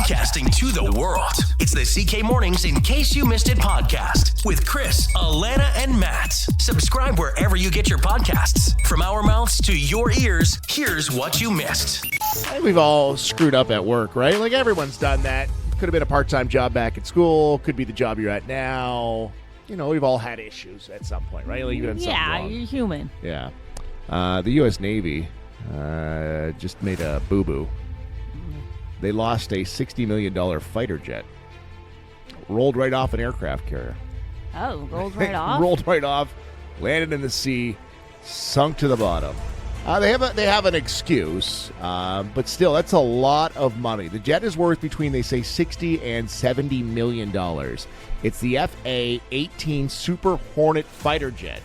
Broadcasting to the world. It's the CK Mornings In Case You Missed It podcast with Chris, Alana, and Matt. Subscribe wherever you get your podcasts. From our mouths to your ears, here's what you missed. I think we've all screwed up at work, right? Like everyone's done that. Could have been a part-time job back at school. Could be the job you're at now. You know, we've all had issues at some point, right? Like you've done something wrong. You're human. Yeah. The U.S. Navy just made a boo-boo. They lost a $60 million fighter jet. Rolled right off an aircraft carrier. Oh, rolled right off? Rolled right off, landed in the sea, sunk to the bottom. They have an excuse, but still, that's a lot of money. The jet is worth between, they say, $60 and $70 million. It's the FA-18 Super Hornet fighter jet,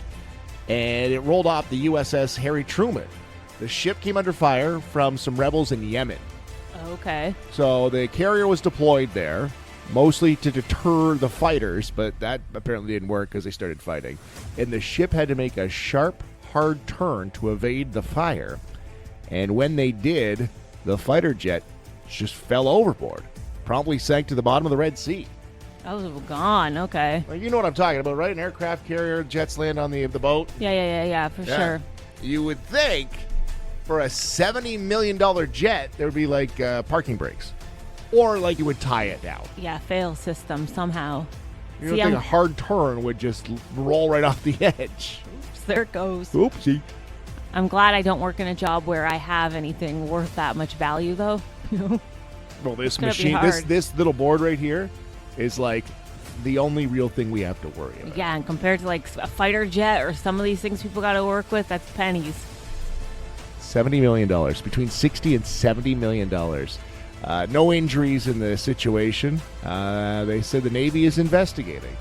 and it rolled off the USS Harry Truman. The ship came under fire from some rebels in Yemen. Okay. So the carrier was deployed there, mostly to deter the fighters, but that apparently didn't work because they started fighting. And the ship had to make a sharp, hard turn to evade the fire. And when they did, the fighter jet just fell overboard, promptly sank to the bottom of the Red Sea. Oh, gone. Okay. Well, you know what I'm talking about, right? An aircraft carrier, jets land on the boat. Yeah, for sure. You would think for a $70 million jet, there would be like parking brakes. Or like you would tie it down. Yeah, fail system somehow. You don't think a hard turn would just roll right off the edge. Oops, there it goes. Oopsie. I'm glad I don't work in a job where I have anything worth that much value, though. Well, this machine, this little board right here is like the only real thing we have to worry about. Yeah, and compared to like a fighter jet or some of these things people got to work with, that's pennies. $70 million, between $60 and $70 million. No injuries in the situation. They said the Navy is investigating.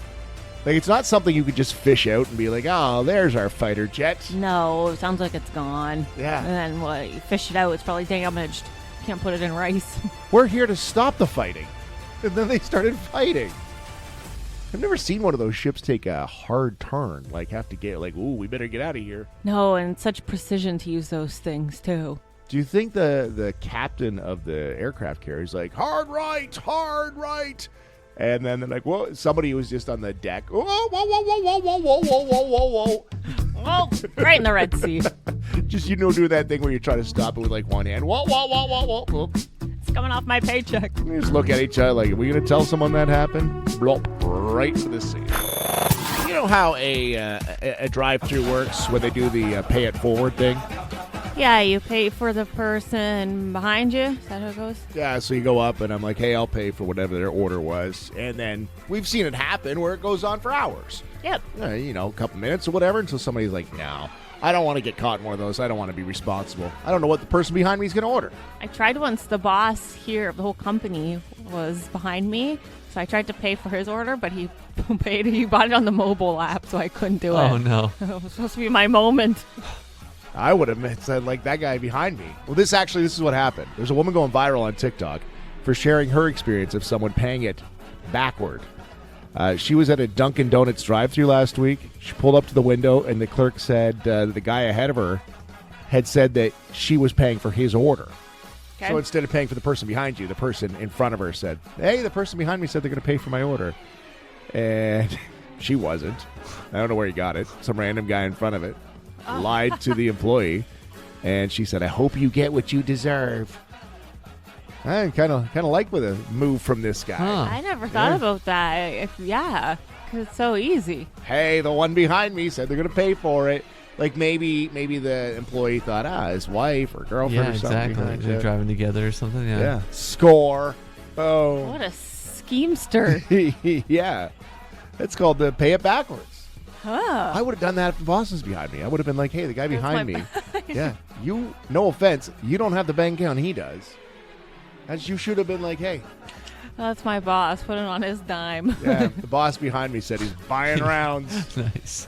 Like, it's not something you could just fish out and be like, oh, there's our fighter jet. No, it sounds like it's gone. Yeah. And then what? You fish it out, it's probably damaged. Can't put it in rice. We're here to stop the fighting. And then they started fighting. I've never seen one of those ships take a hard turn. Like, have to get, like, ooh, we better get out of here. No, and such precision to use those things, too. Do you think the captain of the aircraft carrier is like, hard right, hard right? And then they're like, whoa, somebody was just on the deck. Whoa, whoa, whoa, whoa, whoa, whoa, whoa, whoa, whoa, whoa. Oh, right in the Red Sea. Just, do that thing where you try to stop it with, like, one hand. Whoa, whoa, whoa, whoa, whoa, whoa. It's coming off my paycheck. We just look at each other like, are we going to tell someone that happened? Blop, right to the sea. You know how a drive-thru works when they do the pay it forward thing? Yeah, you pay for the person behind you. Is that how it goes? Yeah, so you go up and I'm like, hey, I'll pay for whatever their order was. And then we've seen it happen where it goes on for hours. Yep. A couple minutes or whatever until somebody's like, no, I don't want to get caught in one of those. I don't want to be responsible. I don't know what the person behind me is going to order. I tried once. The boss here of the whole company was behind me. So I tried to pay for his order, but he bought it on the mobile app, so I couldn't do it. Oh, no. It was supposed to be my moment. I would have said, like, that guy behind me. Well, this is what happened. There's a woman going viral on TikTok for sharing her experience of someone paying it backward. She was at a Dunkin' Donuts drive-thru last week. She pulled up to the window, and the clerk said the guy ahead of her had said that she was paying for his order. Okay. So instead of paying for the person behind you, the person in front of her said, hey, the person behind me said they're going to pay for my order. And she wasn't. I don't know where he got it. Some random guy in front of it. Lied to the employee, and she said, I hope you get what you deserve. I kind of like with a move from this guy. Huh. I never thought about that. Because it's so easy. Hey, the one behind me said they're going to pay for it. Like maybe the employee thought, his wife or girlfriend or something. Exactly. They're driving together or something. Yeah. Score. Oh. What a schemester. Yeah. It's called the pay it backwards. Huh. I would have done that if the boss was behind me. I would have been like, hey, the guy behind me. Yeah. You, no offense, you don't have the bank account he does. You should have been like, hey. That's my boss. Put it on his dime. Yeah. The boss behind me said he's buying rounds. Nice.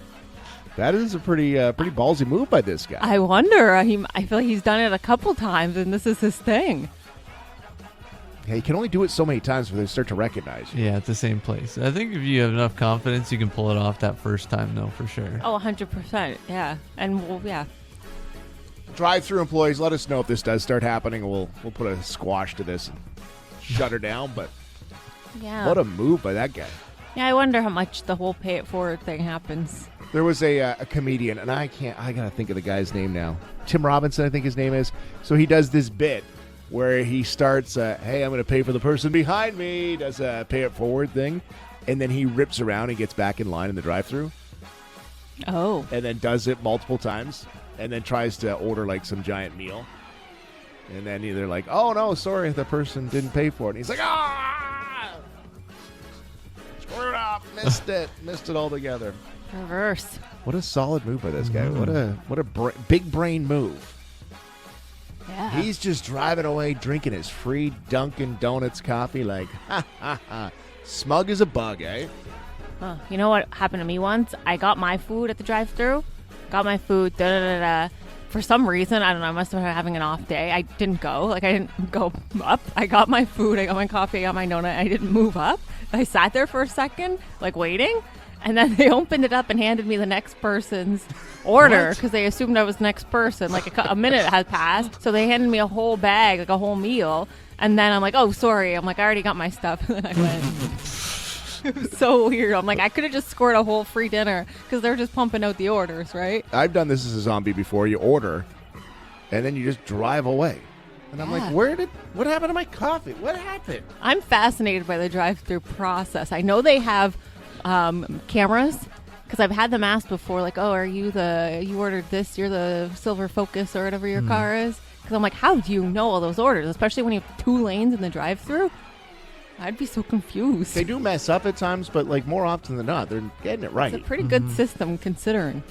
That is a pretty ballsy move by this guy. I wonder. I feel like he's done it a couple times, and this is his thing. Yeah, you can only do it so many times before they start to recognize you. Yeah, at the same place. I think if you have enough confidence, you can pull it off that first time, though, for sure. Oh, 100%. Yeah. And, yeah. Drive-through employees, let us know if this does start happening. We'll put a squash to this and shut her down, but Yeah. what a move by that guy. Yeah, I wonder how much the whole pay it forward thing happens. There was a comedian, and I got to think of the guy's name now. Tim Robinson, I think his name is. So he does this bit where he starts, hey, I'm going to pay for the person behind me, does a pay it forward thing, and then he rips around and gets back in line in the drive-thru, Oh. and then does it multiple times, and then tries to order like some giant meal. And then they're like, oh, no, sorry, the person didn't pay for it. And he's like, ah! Screwed up, missed it altogether. Reverse. What a solid move by this guy. What a big brain move. Yeah. He's just driving away, drinking his free Dunkin' Donuts coffee like, ha, ha, ha. Smug as a bug, eh? Huh. You know what happened to me once? I got my food at the drive-thru. Got my food, da-da-da-da. For some reason, I don't know, I must have been having an off day. I didn't go. I didn't go up. I got my food, I got my coffee, I got my donut. I didn't move up. I sat there for a second, waiting. And then they opened it up and handed me the next person's order because they assumed I was the next person. A minute had passed. So they handed me a whole bag, a whole meal. And then I'm like, oh, sorry. I'm like, I already got my stuff. And then I went. It was so weird. I'm like, I could have just scored a whole free dinner because they're just pumping out the orders, right? I've done this as a zombie before. You order, and then you just drive away. And I'm like, what happened to my coffee? What happened? I'm fascinated by the drive-through process. I know they have cameras because I've had them asked before, like, oh, you ordered this, you're the silver Focus or whatever your car is. Because I'm like, how do you know all those orders, especially when you have 2 lanes in the drive-through? I'd be so confused. They do mess up at times, but more often than not, they're getting it right. It's a pretty good system considering.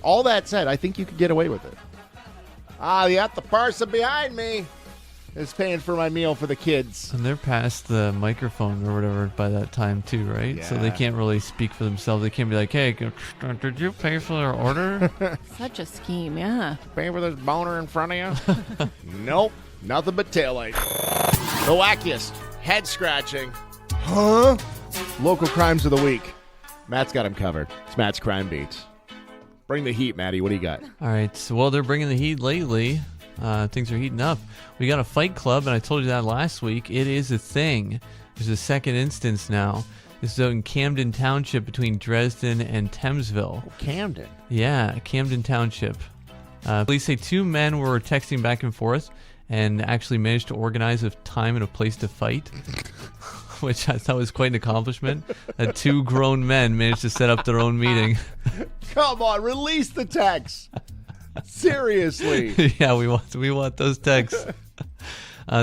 All that said, I think you could get away with it. The person behind me is paying for my meal for the kids. And they're past the microphone or whatever by that time too, right? So they Yeah. can't really speak for themselves. They can't be like, hey, did you pay for their order? Such a scheme, yeah. Paying for this boner in front of you? Nope. Nothing but taillight. The wackiest. Head scratching. Huh? Local crimes of the week. Matt's got him covered. It's Matt's Crime Beat. Bring the heat, Matty. What do you got? All right. So, well, they're bringing the heat lately. Things are heating up. We got a fight club, and I told you that last week. It is a thing. There's a second instance now. This is out in Camden Township between Dresden and Thamesville. Oh, Camden. Yeah, Camden Township. Police say 2 men were texting back and forth and actually managed to organize a time and a place to fight, which I thought was quite an accomplishment. That 2 grown men managed to set up their own meeting. Come on, release the text. Seriously. Yeah, we want those texts.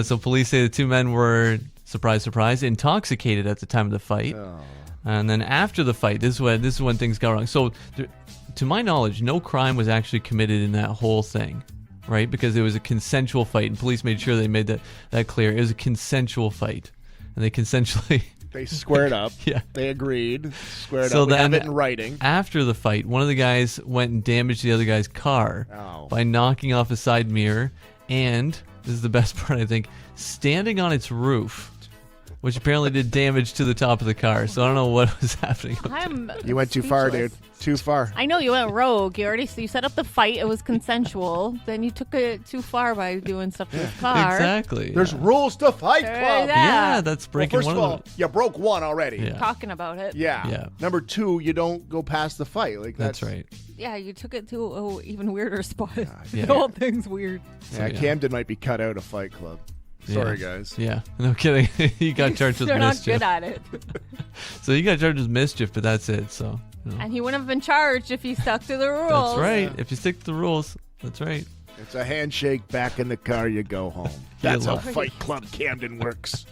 So police say the 2 men were, surprise, surprise, intoxicated at the time of the fight. Oh. And then after the fight, this is when things got wrong. So, to my knowledge, no crime was actually committed in that whole thing, right? Because it was a consensual fight, and police made sure they made that clear. It was a consensual fight, and they consensually... They squared up. Yeah. They agreed. Squared So up. We have then it in writing. After the fight, one of the guys went and damaged the other guy's car by knocking off a side mirror, and, this is the best part, I think, standing on its roof, which apparently did damage to the top of the car. So I don't know what was happening. You went too far, dude. Too far. I know you went rogue. You set up the fight. It was consensual. Then you took it too far by doing stuff to his car. Exactly. There's rules to Fight Club. Yeah, that's breaking first one of all, of the... you broke 1 already. Yeah. Talking about it. Yeah. Number 2, you don't go past the fight. That's right. Yeah, you took it to an even weirder spot. Yeah. The whole thing's weird. Yeah, Camden might be cut out of Fight Club. Sorry, guys. Yeah, no kidding. He got charged with They're mischief. not good at it. So he got charged with mischief, but that's it. So. And he wouldn't have been charged if he stuck to the rules. That's right. Yeah. If you stick to the rules, that's right. It's a handshake, back in the car, you go home. That's how Fight Club Camden works.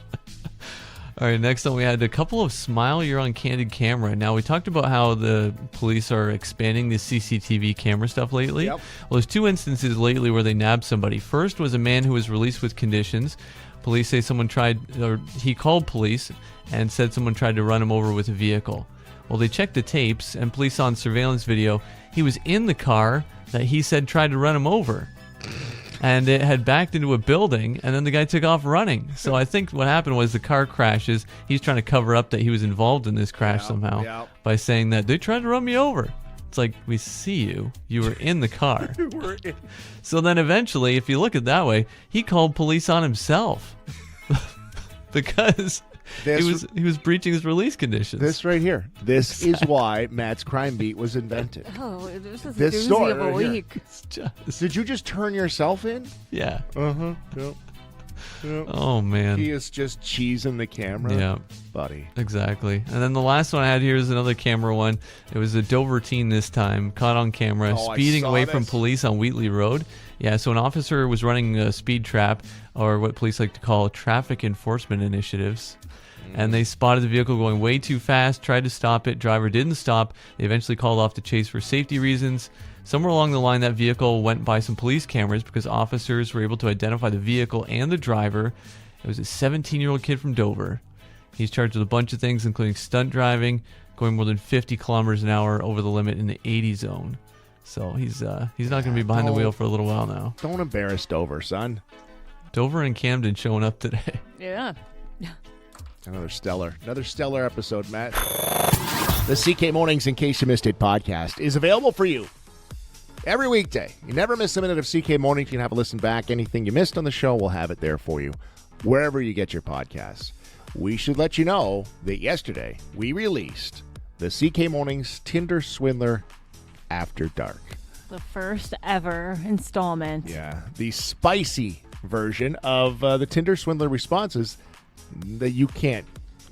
All right, next up we had a couple of Smile You're on Candid Camera. Now, we talked about how the police are expanding the CCTV camera stuff lately. Yep. Well, there's 2 instances lately where they nabbed somebody. First was a man who was released with conditions. Police say he called police and said someone tried to run him over with a vehicle. Well, they checked the tapes, and police saw on surveillance video he was in the car that he said tried to run him over. And it had backed into a building, and then the guy took off running. So I think what happened was the car crashes. He's trying to cover up that he was involved in this crash somehow by saying that they tried to run me over. It's like, we see you. You were in the car. So then eventually, if you look at it that way, he called police on himself. because he was breaching his release conditions. This right here. This is why Matt's Crime Beat was invented. Oh, this is This a doozy story of a right here. week. It's just, Did you just turn yourself in? yeah. Uh-huh. Yep. Yep. Oh man. He is just cheesing the camera. Yeah. Buddy. Exactly. And then the last one I had here is another camera one. It was a Dover teen this time, caught on camera, Oh, I speeding saw away this. from police on Wheatley Road. Yeah, so an officer was running a speed trap, or what police like to call traffic enforcement initiatives. And they spotted the vehicle going way too fast, tried to stop it. Driver didn't stop. They eventually called off the chase for safety reasons. Somewhere along the line, that vehicle went by some police cameras because officers were able to identify the vehicle and the driver. It was a 17-year-old kid from Dover. He's charged with a bunch of things, including stunt driving, going more than 50 kilometers an hour over the limit in the 80 zone. So he's not going to be behind the wheel for a little while now. Don't embarrass Dover, son. Dover and Camden showing up today. Yeah. Another stellar episode, Matt. The CK Mornings, in case you missed it, podcast is available for you every weekday. You never miss a minute of CK Mornings. You can have a listen back. Anything you missed on the show, we'll have it there for you wherever you get your podcasts. We should let you know that yesterday we released the CK Mornings Tinder Swindler After Dark. The first ever installment. Yeah, the spicy version of the Tinder Swindler responses that you can't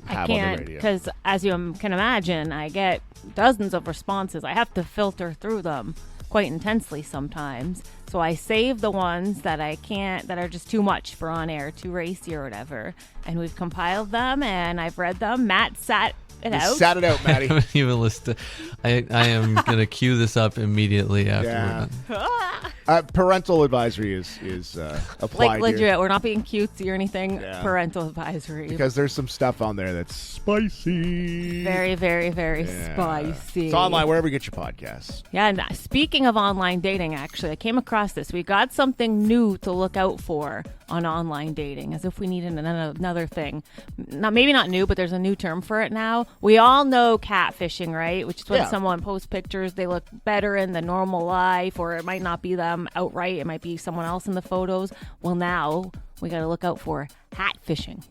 have on the radio. Because as you can imagine, I get dozens of responses. I have to filter through them quite intensely sometimes. So I save the ones that I can't, that are just too much for on air, too racy or whatever. And we've compiled them and I've read them. Matt sat it out. Sat it out, I Maddie. haven't even listened. I am going to cue this up immediately after Yeah. we're done. Parental advisory is applied Like legit, here we're not being cutesy or anything. Yeah. Parental advisory. because there's some stuff on there that's spicy. Very, very, very Yeah. spicy. It's online wherever you get your podcasts. Yeah, and speaking of online dating, actually, I came across this. We got something new to look out for on online dating, as if we needed another thing. Maybe not new, but there's a new term for it now. We all know catfishing, right? Which is when Yeah. someone posts pictures, they look better in the normal life, or it might not be them outright. It might be someone else in the photos. Well, now we got to look out for hatfishing.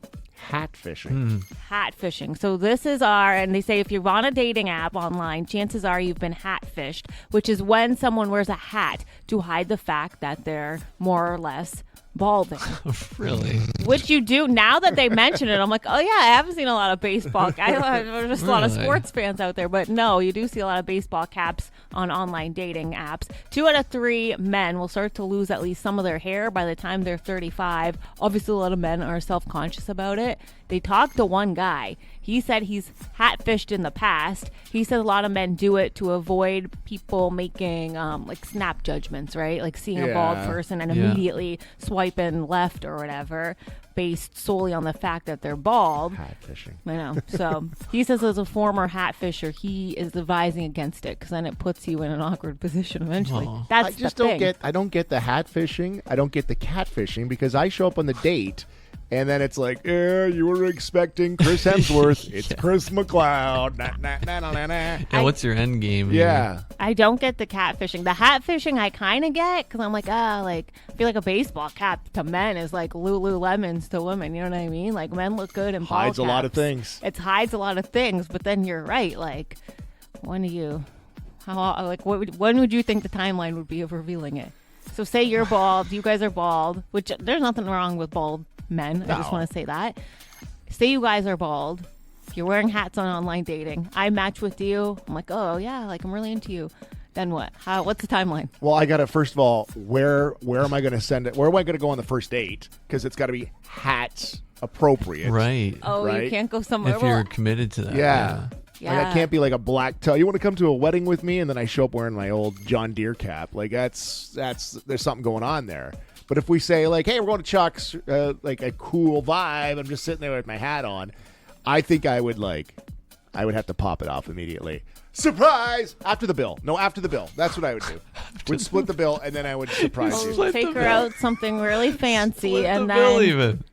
Hatfishing. Hatfishing. So this is and they say if you're on a dating app online, chances are you've been hatfished, which is when someone wears a hat to hide the fact that they're more or less balding. Really? Which you do. Now that they mention it, I'm like, oh yeah, I haven't seen a lot of baseball. There's just a lot of Really? sports fans out there, but no, you do see a lot of baseball caps on online dating apps. 2 out of 3 men will start to lose at least some of their hair by the time they're 35. Obviously, a lot of men are self-conscious about it. They talked to one guy. He said he's hatfished in the past. He says a lot of men do it to avoid people making like snap judgments, right? Like seeing a bald Yeah. person and Yeah. immediately swiping left or whatever, based solely on the fact that they're bald. Hatfishing. I know. So he says as a former hatfisher, he is advising against it because then it puts you in an awkward position eventually. Oh. That's I just the don't thing. get. I don't get the hatfishing. I don't get the catfishing because I show up on the date. And then it's like, yeah, you were expecting Chris Hemsworth. It's Chris McLeod. Nah, nah, nah, nah, nah, nah. Yeah, what's your end game here? Yeah. I don't get the catfishing. The hatfishing I kind of get because I'm like, I feel like a baseball cap to men is like Lululemons to women. You know what I mean? Like men look good in ball Hides a lot of caps. things. It hides a lot of things, but then you're right. Like, when would you think the timeline would be of revealing it? So say you're bald, you guys are bald, which there's nothing wrong with bald men. I just No. want to say that. Say you guys are bald. You're wearing hats on online dating. I match with you. I'm like, oh yeah, like I'm really into you. Then what? What's the timeline? Well, I got to, first of all, where am I going to send it? Where am I going to go on the first date? Because it's got to be hats appropriate. Right. Oh, Right? you can't go somewhere. If you're committed to that. Yeah. Yeah. Like I can't be like a black tie. You want to come to a wedding with me, and then I show up wearing my old John Deere cap. Like that's there's something going on there. But if we say like, hey, we're going to Chuck's, like a cool vibe, I'm just sitting there with my hat on. I think I would have to pop it off immediately. Surprise! After the bill. No, after the bill. That's what I would do. Would split the bill, and then I would surprise Oh, you. Split take the her bill. out something really fancy, Split and the then bill even.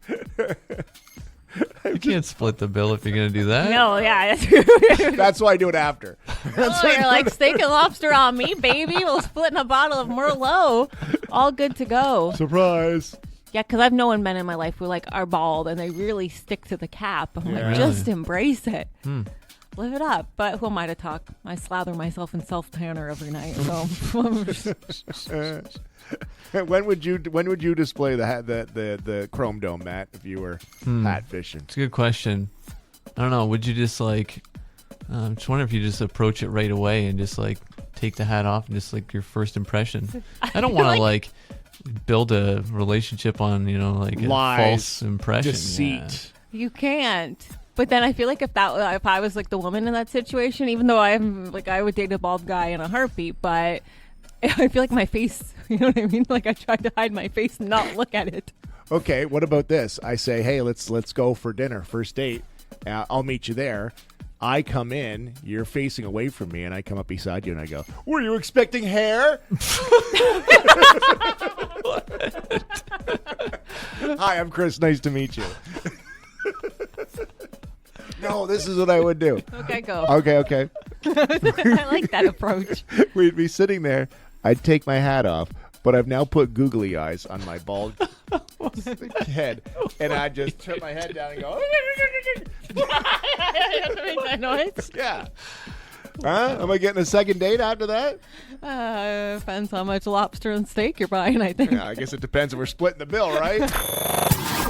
You can't split the bill if you're going to do that. no, yeah, that's That's why I do it after. oh, you're like steak and lobster on me, baby. We'll split in a bottle of Merlot. All good to go. Surprise. Yeah, because I've known men in my life who like are bald and they really stick to the cap. I'm Yeah. like, just embrace it. Live it up. But who am I to talk? I slather myself in self-tanner every night. So When would you display the chrome dome, Matt, if you were hat fishing? It's a good question. I don't know. Would you just like? I'm just wondering if you just approach it right away and just like take the hat off and just like your first impression. I don't want to like build a relationship on like a Lies, false impression. deceit. you can't. But then I feel like if I was like the woman in that situation, even though I'm like I would date a bald guy in a heartbeat, but I feel like my face, you know what I mean? Like I tried to hide my face and not look at it. Okay, what about this? I say, hey, let's go for dinner, first date. I'll meet you there. I come in, you're facing away from me, and I come up beside you and I go, were you expecting hair? Hi, I'm Chris. Nice to meet you. No, this is what I would do. Okay, go. Okay. I like that approach. We'd be sitting there. I'd take my hat off, but I've now put googly eyes on my bald head, and I'd just turn my head down and go. You have to make that noise. Yeah. Huh? Am I getting a second date after that? Depends how much lobster and steak you're buying, I think. Yeah, I guess it depends if we're splitting the bill, right?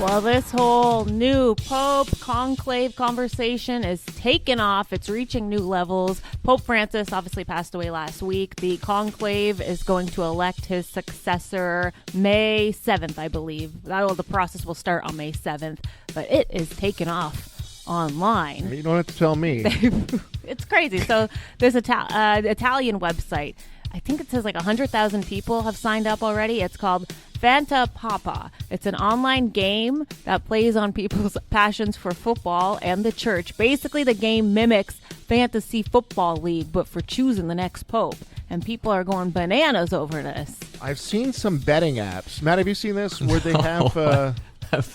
Well, this whole new Pope conclave conversation is taking off. It's reaching new levels. Pope Francis obviously passed away last week. The conclave is going to elect his successor May 7th, I believe. The process will start on May 7th, but it is taking off online. You don't have to tell me. It's crazy. So there's Italian website. I think it says like 100,000 people have signed up already. It's called Fanta Papa. It's an online game that plays on people's passions for football and the church. Basically, the game mimics Fantasy Football League, but for choosing the next pope. And people are going bananas over this. I've seen some betting apps. Matt, have you seen this where they have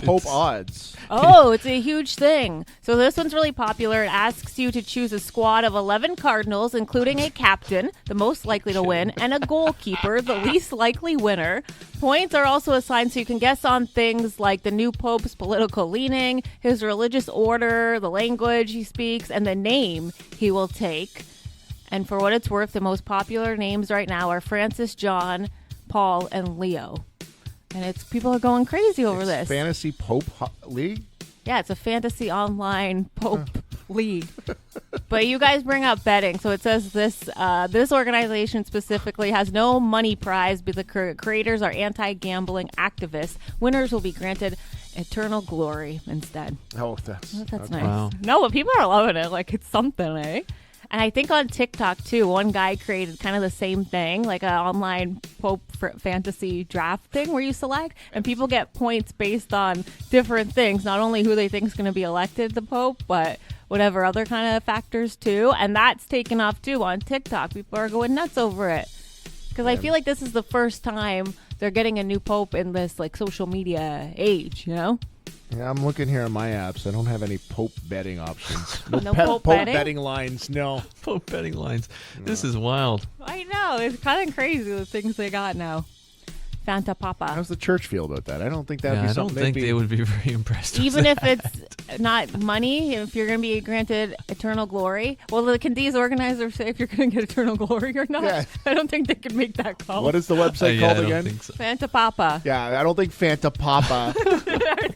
Pope odds? Oh, it's a huge thing. So this one's really popular. It asks you to choose a squad of 11 cardinals, including a captain, the most likely to win, and a goalkeeper, the least likely winner. Points are also assigned so you can guess on things like the new pope's political leaning, his religious order, the language he speaks, and the name he will take. And for what it's worth, the most popular names right now are Francis, John, Paul, and Leo. And people are going crazy over this. Fantasy Pope League? Yeah, it's a fantasy online Pope league. But you guys bring up betting. So it says this organization specifically has no money prize, but the creators are anti-gambling activists. Winners will be granted eternal glory instead. Oh, that's That's okay. nice. Wow. No, but people are loving it. Like, it's something, eh? And I think on TikTok, too, one guy created kind of the same thing, like an online Pope fantasy draft thing where you select, and people get points based on different things, not only who they think is going to be elected the Pope, but whatever other kind of factors, too. And that's taken off, too, on TikTok. People are going nuts over it. Because I feel like this is the first time they're getting a new Pope in this, like, social media age, you know? Yeah, I'm looking here on my apps. I don't have any Pope betting options. No Pope betting? betting lines, no. Pope betting lines. This is wild. I know. It's kind of crazy, the things they got now. Fanta Papa. How's the church feel about that? I don't think that would Yeah, be I don't something think they would be very impressed with Even if that. it's not money, if you're going to be granted eternal glory. Well, can these organizers say if you're going to get eternal glory or not? Yeah. I don't think they can make that call. What is the website Yeah, I called don't again? think so. Fanta Papa? Yeah, I don't think Fanta Papa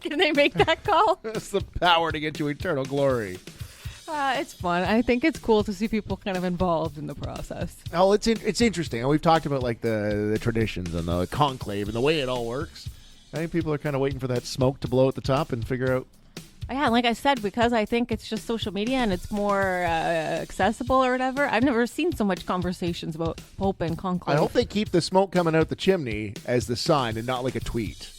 Can they make that call? has the power to get you eternal glory. It's fun. I think it's cool to see people kind of involved in the process. Oh, it's interesting. And we've talked about like the traditions and the conclave and the way it all works. I think people are kind of waiting for that smoke to blow at the top and figure out. Yeah, and like I said, because I think it's just social media and it's more accessible or whatever, I've never seen so much conversations about Pope and conclave. I hope they keep the smoke coming out the chimney as the sign and not like a tweet.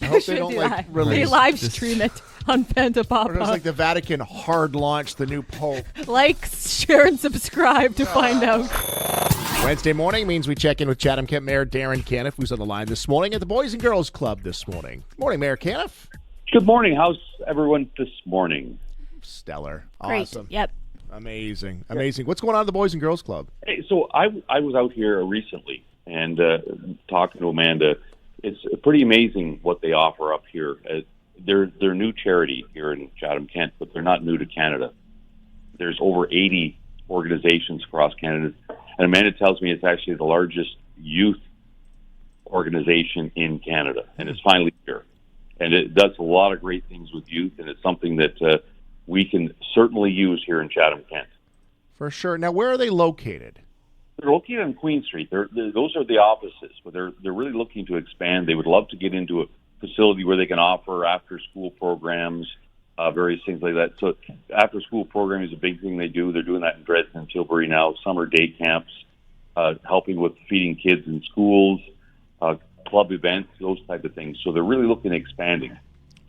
I hope they don't like They release. live stream it on Fanta Papa. Or just like the Vatican hard launch the new Pope. Like, share, and subscribe to find out. Wednesday morning means we check in with Chatham-Kent Mayor Darrin, Canniff, who's on the line this morning at the Boys and Girls Club this morning. Morning, Mayor Canniff. Good morning. How's everyone this morning? Stellar. Great. Awesome. Yep. Amazing. Amazing. What's going on at the Boys and Girls Club? Hey, so I was out here recently and talking to Amanda, it's pretty amazing what they offer up here. They're a new charity here in Chatham-Kent, but they're not new to Canada. There's over 80 organizations across Canada, and Amanda tells me it's actually the largest youth organization in Canada, and it's finally here. And it does a lot of great things with youth, and it's something that we can certainly use here in Chatham-Kent. For sure. Now, where are they located? They're located on Queen Street. Those are the offices, but they're really looking to expand. They would love to get into a facility where they can offer after-school programs, various things like that. So after-school program is a big thing they do. They're doing that in Dresden and Tilbury now, summer day camps, helping with feeding kids in schools, club events, those type of things. So they're really looking at expanding.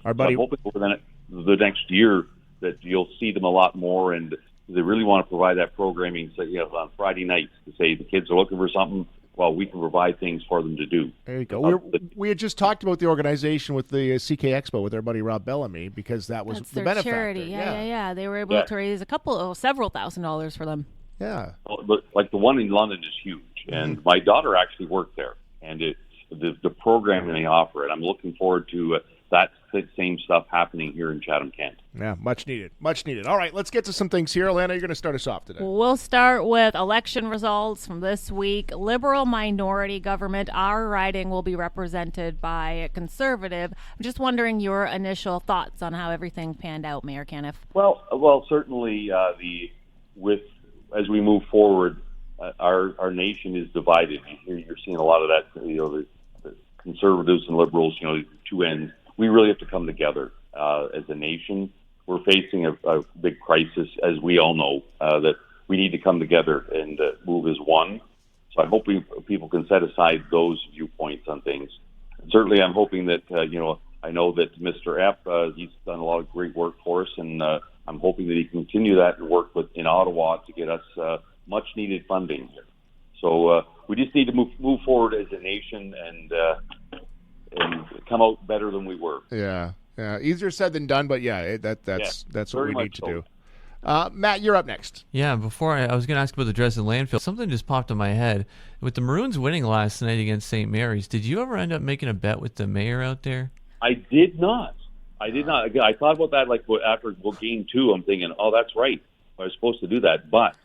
Our buddy, so I'm hoping over the next year that you'll see them a lot more, and they really want to provide that programming on Friday nights to say the kids are looking for something. Well, we can provide things for them to do. There you go. We had just talked about the organization with the CK Expo with our buddy Rob Bellamy, because that was That's the their benefactor. charity. Yeah. They were able to raise several $1,000s for them. Yeah. But like the one in London is huge, and my daughter actually worked there, and it's the programming they offer. And I'm looking forward to that same stuff happening here in Chatham-Kent. Yeah, much needed. Much needed. All right, let's get to some things here. Alana, you're going to start us off today. We'll start with election results from this week. Liberal minority government, our riding will be represented by a Conservative. I'm just wondering your initial thoughts on how everything panned out, Mayor Canniff. Well, certainly as we move forward, our nation is divided. You're seeing a lot of that. The Conservatives and Liberals, two ends. We really have to come together as a nation. We're facing a big crisis, as we all know, that we need to come together and move as one. So I hope people can set aside those viewpoints on things. And certainly, I'm hoping that, I know that Mr. Epp, he's done a lot of great work for us, and I'm hoping that he can continue that and work in Ottawa to get us much-needed funding here. So we just need to move forward as a nation and come out better than we were. Yeah. Easier said than done, but that's what we need to do. Matt, you're up next. Yeah, before I was going to ask about the Dresden landfill. Something just popped in my head. With the Maroons winning last night against St. Mary's, did you ever end up making a bet with the mayor out there? I did not. I thought about that after game 2. I'm thinking, oh, that's right. I was supposed to do that, but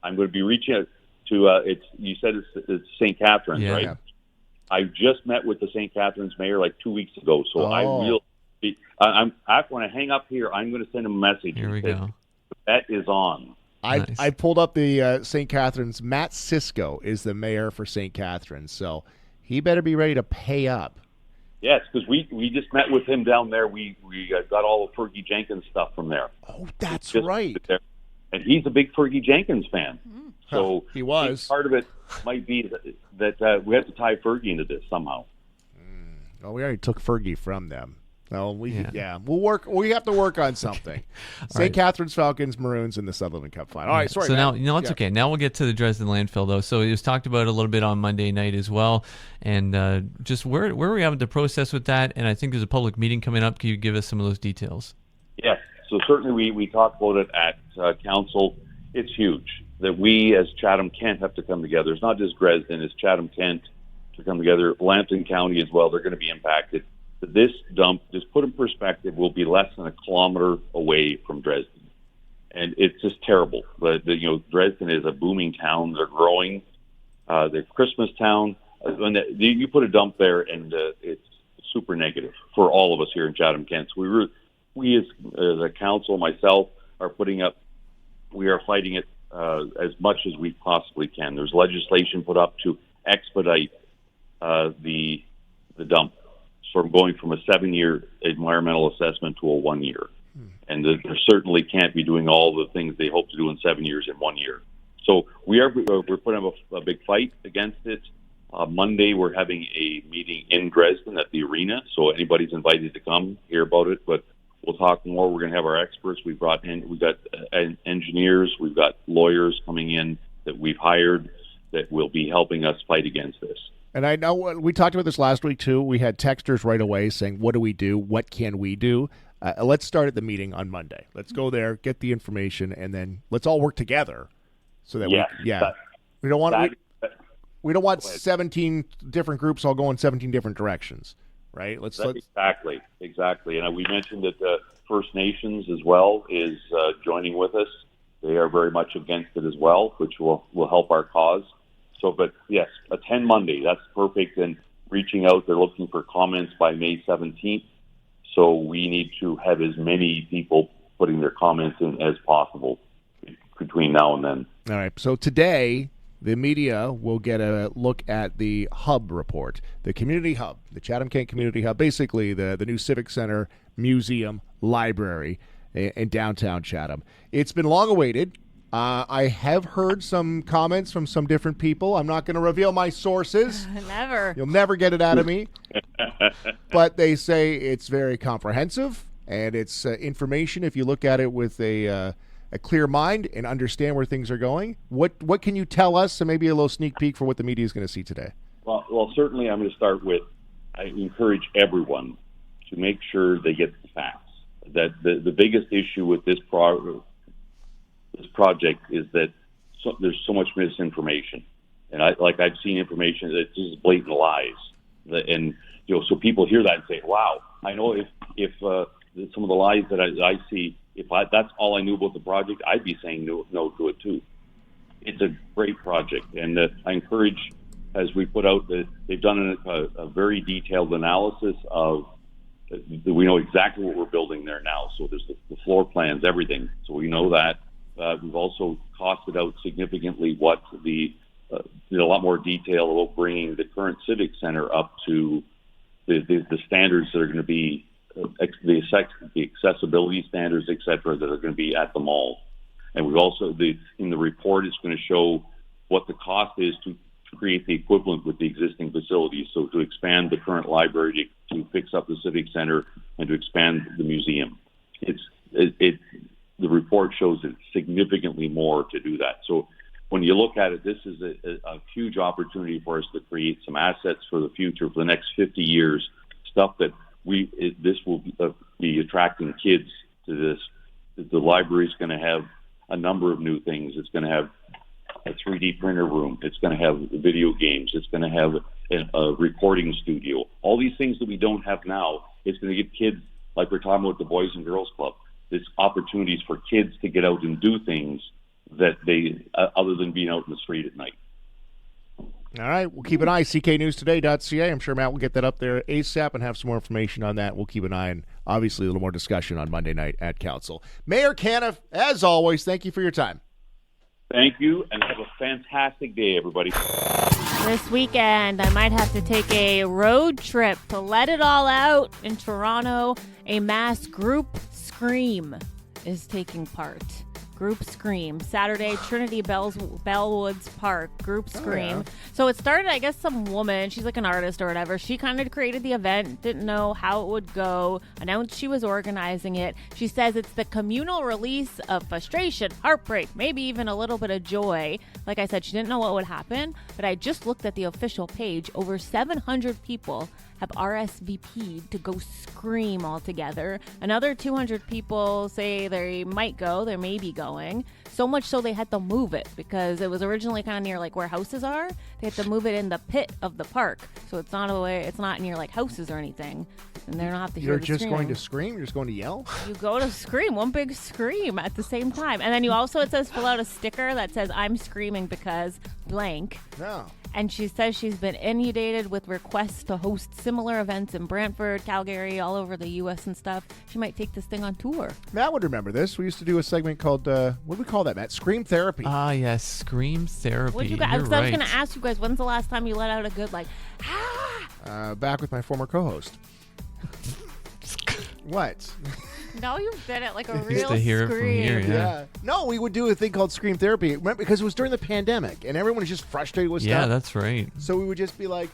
I'm going to be reaching out to. You said it's St. Catharines, right? Yeah. I just met with the St. Catharines mayor 2 weeks ago, so I'm when I hang up here, I'm going to send him a message. Here we go. The bet is on. Nice. I pulled up the St. Catharines. Matt Cisco is the mayor for St. Catharines, so he better be ready to pay up. Yes, because we just met with him down there. We got all the Fergie Jenkins stuff from there. Oh, that's right. And he's a big Fergie Jenkins fan. So he was. Part of it might be that we have to tie Fergie into this somehow. Well, we already took Fergie from them. We'll work. We have to work on something. St. Catharines Falcons, Maroons in the Sutherland Cup final. All right, sorry. So now it's okay. Now we'll get to the Dresden landfill, though. So it was talked about a little bit on Monday night as well, and just where are we at with the process with that? And I think there's a public meeting coming up. Can you give us some of those details? Yes. So certainly we talked about it at council. It's huge that we as Chatham-Kent have to come together. It's not just Dresden, it's Chatham-Kent to come together. Lambton County as well, they're going to be impacted. This dump, just put in perspective, will be less than a kilometer away from Dresden. And it's just terrible. But Dresden is a booming town. They're growing. They're Christmas town. When you put a dump there, and it's super negative for all of us here in Chatham-Kent. So we as a council, myself, are putting up, we are fighting it as much as we possibly can. There's legislation put up to expedite the dump from going from a 7-year environmental assessment to a 1 year. And there certainly can't be doing all the things they hope to do in 7 years in 1 year. So we're putting up a big fight against it. Monday, we're having a meeting in Dresden at the arena, so anybody's invited to come hear about it. But we'll talk more. We're going to have our experts. We've got engineers. We've got lawyers coming in that we've hired that will be helping us fight against this. And I know we talked about this last week, too. We had texters right away saying, what do we do? What can we do? Let's start at the meeting on Monday. Let's go there, get the information, and then let's all work together so that we don't want We don't want 17 different groups all going 17 different directions, right? Let's Exactly. And we mentioned that First Nations as well is joining with us. They are very much against it as well, which will help our cause. So, but yes, attend Monday. That's perfect. And reaching out, they're looking for comments by May 17th. So we need to have as many people putting their comments in as possible between now and then. All right. So today, the media will get a look at the hub report, the community hub, the Chatham-Kent community hub, basically the new civic center, museum, library in downtown Chatham. It's been long awaited. I have heard some comments from some different people. I'm not going to reveal my sources. Never. You'll never get it out of me. But they say it's very comprehensive, and it's information if you look at it with a clear mind and understand where things are going. What can you tell us, and maybe a little sneak peek for what the media is going to see today? Well, certainly I'm going to start with, I encourage everyone to make sure they get the facts. That the biggest issue with this project is that there's so much misinformation, and I've seen information that just blatant lies, and so people hear that and say, "Wow, I know if some of the lies that I see, that's all I knew about the project, I'd be saying no to it too." It's a great project, and I encourage, as we put out, that they've done a very detailed analysis of. We know exactly what we're building there now. So there's the floor plans, everything. So we know that. We've also costed out significantly what a lot more detail about bringing the current civic center up to the standards that are going to be the accessibility standards, et cetera, that are going to be at the mall. And we've also in the report, it's going to show what the cost is to create the equivalent with the existing facilities. So to expand the current library, to fix up the civic center, and to expand the museum. The report shows it's significantly more to do that. So when you look at it, this is a huge opportunity for us to create some assets for the future, for the next 50 years, stuff that this will be attracting kids to this. The library is going to have a number of new things. It's going to have a 3D printer room. It's going to have video games. It's going to have a recording studio. All these things that we don't have now, it's going to give kids, like we're talking about the Boys and Girls Club, this opportunities for kids to get out and do things that they, other than being out in the street at night. All right, we'll keep an eye, cknewstoday.ca. I'm sure Matt will get that up there ASAP and have some more information on that. We'll keep an eye and obviously a little more discussion on Monday night at Council. Mayor Canniff, as always, thank you for your time. Thank you, and have a fantastic day, everybody. This weekend, I might have to take a road trip to let it all out in Toronto. A mass group scream is taking part. Group Scream. Saturday, Trinity Bellwoods Park. Group Scream. Oh, yeah. So it started, I guess, some woman, she's like an artist or whatever. She kind of created the event, didn't know how it would go, announced she was organizing it. She says it's the communal release of frustration, heartbreak, maybe even a little bit of joy. Like I said, she didn't know what would happen, but I just looked at the official page. Over 700 people have RSVP'd to go scream all together. Another 200 people say they might go, they may be going. So much so they had to move it because it was originally kind of near like where houses are. They had to move it in the pit of the park. So it's not near like houses or anything. And they're not have to hear You're the just screaming. going to scream? You're just going to yell? You go to scream, one big scream at the same time. And then you also, it says fill out a sticker that says I'm screaming because blank. No. And she says she's been inundated with requests to host similar events in Brantford, Calgary, all over the U.S. and stuff. She might take this thing on tour. Matt would remember this. We used to do a segment called, what do we call that, Matt? Scream Therapy. Ah, yes, Scream Therapy. What you guys? You're I was right. going to ask you guys, when's the last time you let out a good Back with my former co-host. What? No, you did it like a Used real to hear it from scream. here, yeah. No, we would do a thing called Scream Therapy. Remember, because it was during the pandemic, and everyone was just frustrated with Yeah, stuff. that's right. So we would just be like,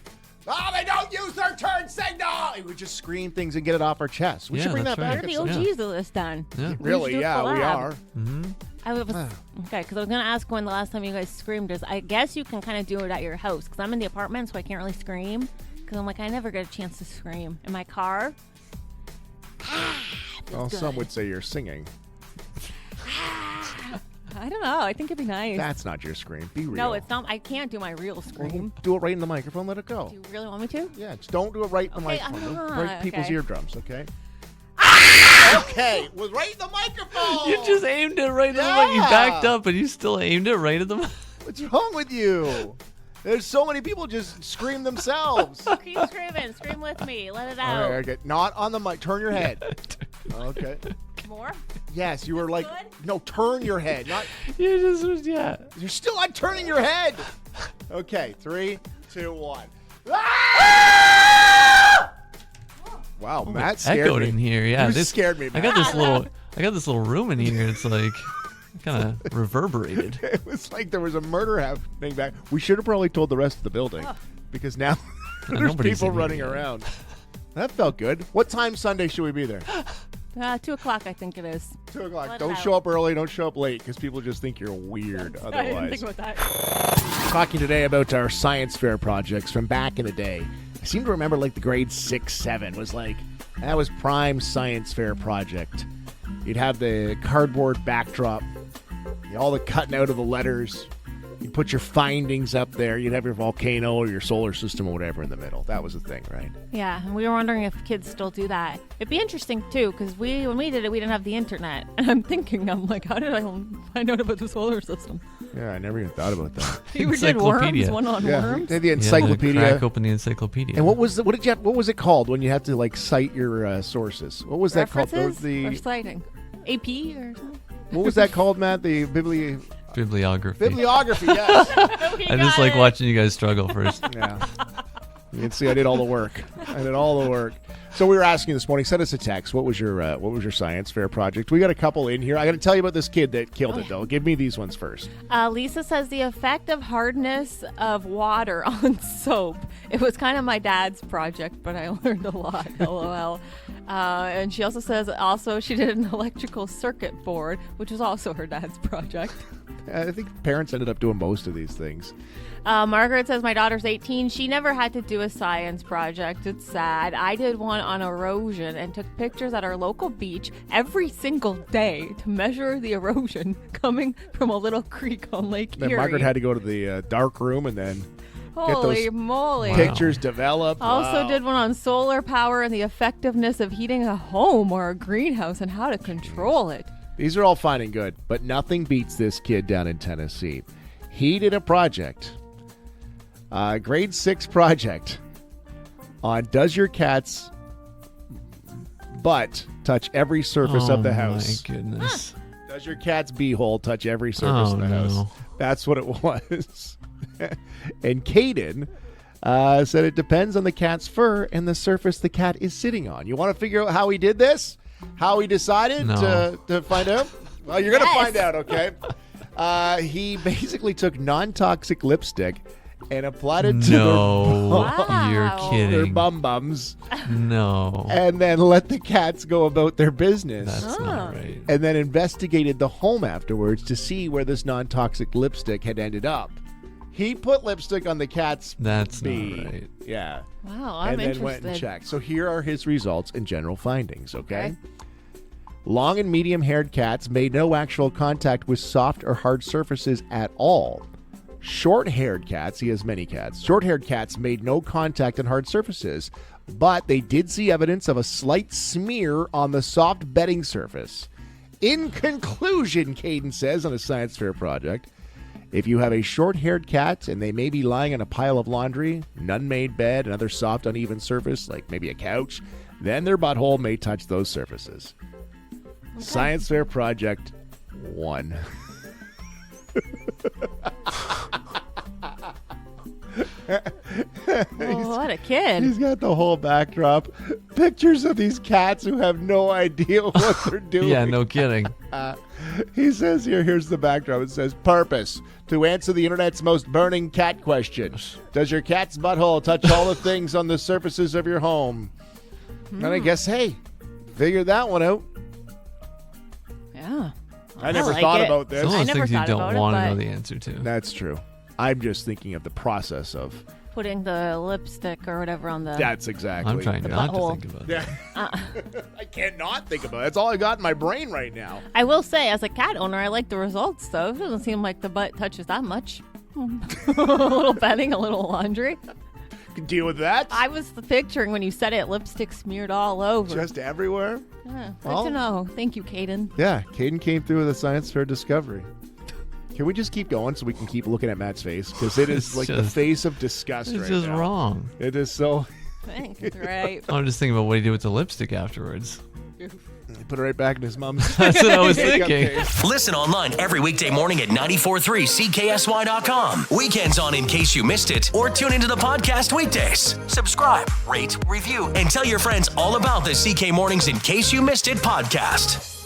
they don't use their turn signal! We would just scream things and get it off our chest. We Yeah, should bring that that's back. We're at the some- OGs of this done. Yeah. Really, do a yeah, we collab. are. Mm-hmm. I was okay because I was gonna ask when the last time you guys screamed is. I guess you can kind of do it at your house because I'm in the apartment, so I can't really scream. Because I'm like, I never get a chance to scream in my car. Well, some would say you're singing. I don't know. I think it'd be nice. That's not your scream. Be real. No, it's not. I can't do my real scream. Do it right in the microphone. Let it go. Do you really want me to? Yeah, just don't do it right in the microphone. Don't break people's okay. eardrums, okay? Okay, it was right in the microphone. You just aimed it right at the mic. You backed up, and you still aimed it right at the mic. What's wrong with you? There's so many people just scream themselves. Keep screaming. Scream with me. Let it out. All right, okay. Not on the mic. Turn your head. Okay. More? Yes, you were like, good? no, turn your head. Not. You just, yeah. You're still not turning your head. Okay, 3, 2, 1. Wow, Matt scared Echoed me. in here. Yeah, You this scared me, I Matt. got this little room in here. It's like kind of reverberated. It was like there was a murder happening back. We should have probably told the rest of the building because now there's nobody's people in here running yet. around. That felt good. What time Sunday should we be there? 2 o'clock, I think it is. 2 o'clock. Let it Don't out. show up early. Don't show up late because people just think you're weird I didn't otherwise. think about that. Talking today about our science fair projects from back in the day. I seem to remember like the grade 6, 7 was like, that was prime science fair project. You'd have the cardboard backdrop, all the cutting out of the letters. You'd put your findings up there. You'd have your volcano or your solar system or whatever in the middle. That was the thing, right? Yeah, and we were wondering if kids still do that. It'd be interesting, too, because when we did it, we didn't have the internet. And I'm like, how did I find out about the solar system? Yeah, I never even thought about that. You did worms, Encyclopedia. one on worms? They had the You had to encyclopedia. crack open the encyclopedia. And what was it called when you had to like cite your sources? What was that called? References The or citing? AP or something? what was that called, Matt? The bibliography? bibliography. Yes. I just like watching you guys struggle first. Yeah. You can see I did all the work. So we were asking this morning, send us a text. What was your science fair project? We got a couple in here. I got to tell you about this kid that killed it, though. Give me these ones first. Lisa says the effect of hardness of water on soap. It was kind of my dad's project, but I learned a lot. LOL. And she also says she did an electrical circuit board, which was also her dad's project. I think parents ended up doing most of these things. Margaret says my daughter's 18. She never had to do a science project. It's sad. I did one on erosion and took pictures at our local beach every single day to measure the erosion coming from a little creek on Lake Then Erie. Margaret had to go to the dark room and then Holy get those moly. pictures developed. Also Wow. did one on solar power and the effectiveness of heating a home or a greenhouse and how to control it. These are all fine and good, but nothing beats this kid down in Tennessee. He did a project, grade 6 project, on does your cat's butt touch every surface of the house? Oh, my goodness. Does your cat's beehole touch every surface of the house? no. That's what it was. And Caden said it depends on the cat's fur and the surface the cat is sitting on. You want to figure out how he did this? How he decided No. to find out? Well, you're going to Yes. find out, okay? He basically took non-toxic lipstick and applied it to Wow. You're their kidding. bum-bums No. and then let the cats go about their business. That's not right. And then investigated the home afterwards to see where this non-toxic lipstick had ended up. He put lipstick on the cat's That's bee. not right. Yeah. Wow, I'm and then interested. went and checked. So here are his results and general findings, okay? Long and medium-haired cats made no actual contact with soft or hard surfaces at all. Short-haired cats, he has many cats, short-haired cats made no contact on hard surfaces, but they did see evidence of a slight smear on the soft bedding surface. In conclusion, Caden says on a science fair project, if you have a short-haired cat and they may be lying on a pile of laundry, an unmade bed, another soft, uneven surface, like maybe a couch, then their butthole may touch those surfaces. Science fair project 1. Oh, what a kid. He's got the whole backdrop. Pictures of these cats who have no idea what they're doing. Yeah, no kidding. He says here's the backdrop. It says, purpose, to answer the internet's most burning cat question. Does your cat's butthole touch all the things on the surfaces of your home? And I guess, hey, figure that one out. Yeah. I never like thought it. about this. Some of I those never things you thought don't about it, want to but- know the answer to. That's true. I'm just thinking of the process of putting the lipstick or whatever on the. That's exactly. I'm trying The not to butthole. think about it. Yeah. I can't not think about it. That's all I got in my brain right now. I will say, as a cat owner, I like the results, though. It doesn't seem like the butt touches that much. A little bedding, a little laundry. Can deal with that. I was picturing when you said it, lipstick smeared all over. Just everywhere. Yeah, good Well- to know. Thank you, Caden. Yeah, Caden came through with a science fair discovery. Can we just keep going so we can keep looking at Matt's face? Because it is It's like the just- face of disgust It's right just now. wrong. It is so. Thanks, right. I'm just thinking about what he did with the lipstick afterwards. He put it right back in his mom's. That's what I was makeup thinking. case. Listen online every weekday morning at 94.3 CKSY.com. Weekends on In Case You Missed It, or tune into the podcast weekdays. Subscribe, rate, review, and tell your friends all about the CK Mornings In Case You Missed It podcast.